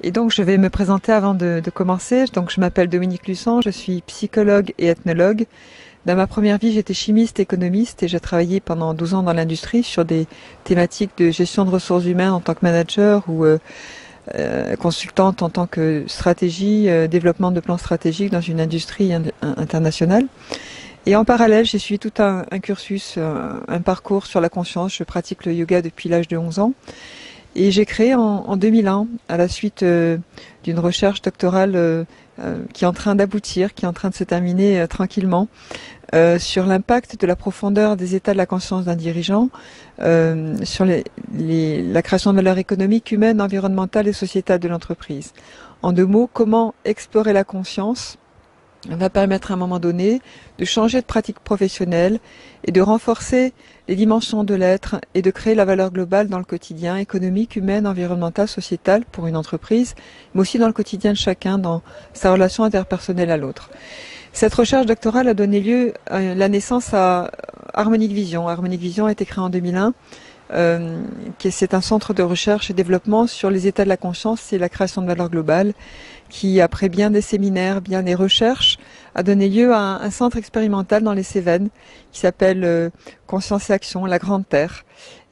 Et donc, je vais me présenter avant de commencer. Donc, je m'appelle Dominique Lussan, je suis psychologue et ethnologue. Dans ma première vie, j'étais chimiste, économiste et j'ai travaillé pendant 12 ans dans l'industrie sur des thématiques de gestion de ressources humaines en tant que manager ou consultante en tant que stratégie, développement de plans stratégiques dans une industrie internationale. Et en parallèle, j'ai suivi tout un cursus, un parcours sur la conscience. Je pratique le yoga depuis l'âge de 11 ans. Et j'ai créé en 2001, à la suite d'une recherche doctorale qui est en train d'aboutir, qui est en train de se terminer tranquillement, sur l'impact de la profondeur des états de la conscience d'un dirigeant, sur la création de valeur économique, humaine, environnementale et sociétale de l'entreprise. En deux mots, comment explorer la conscience va permettre à un moment donné de changer de pratique professionnelle et de renforcer les dimensions de l'être et de créer la valeur globale dans le quotidien économique, humaine, environnemental, sociétal pour une entreprise, mais aussi dans le quotidien de chacun, dans sa relation interpersonnelle à l'autre. Cette recherche doctorale a donné lieu à la naissance à Harmonic Vision. Harmonic Vision a été créé en 2001. C'est un centre de recherche et développement sur les états de la conscience et la création de valeur globale qui, après bien des séminaires, bien des recherches, a donné lieu à un centre expérimental dans les Cévennes qui s'appelle Conscience et Action, la Grande Terre,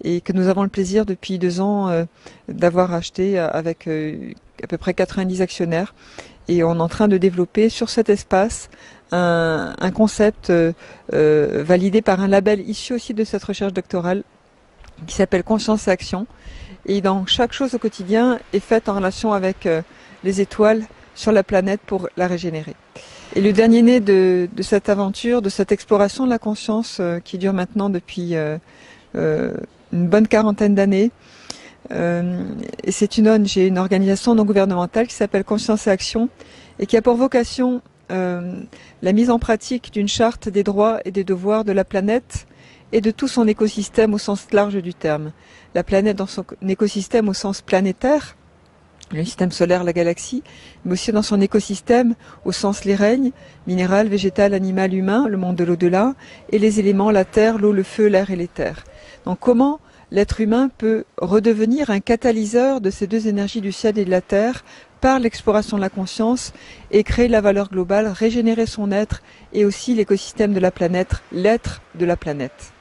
et que nous avons le plaisir depuis 2 ans d'avoir acheté avec à peu près 90 actionnaires. Et on est en train de développer sur cet espace un concept validé par un label issu aussi de cette recherche doctorale qui s'appelle Conscience et Action. Et donc chaque chose au quotidien est faite en relation avec les étoiles sur la planète pour la régénérer. Et le dernier né de cette aventure, de cette exploration de la conscience qui dure maintenant depuis une bonne 40aine d'années, et j'ai une organisation non gouvernementale qui s'appelle Conscience et Action et qui a pour vocation la mise en pratique d'une charte des droits et des devoirs de la planète et de tout son écosystème au sens large du terme. La planète dans son écosystème au sens planétaire, le système solaire, la galaxie, mais aussi dans son écosystème au sens les règnes, minéral, végétal, animal, humain, le monde de l'au-delà, et les éléments, la terre, l'eau, le feu, l'air et l'éther. Donc comment l'être humain peut redevenir un catalyseur de ces deux énergies du ciel et de la terre par l'exploration de la conscience et créer la valeur globale, régénérer son être et aussi l'écosystème de la planète, l'être de la planète.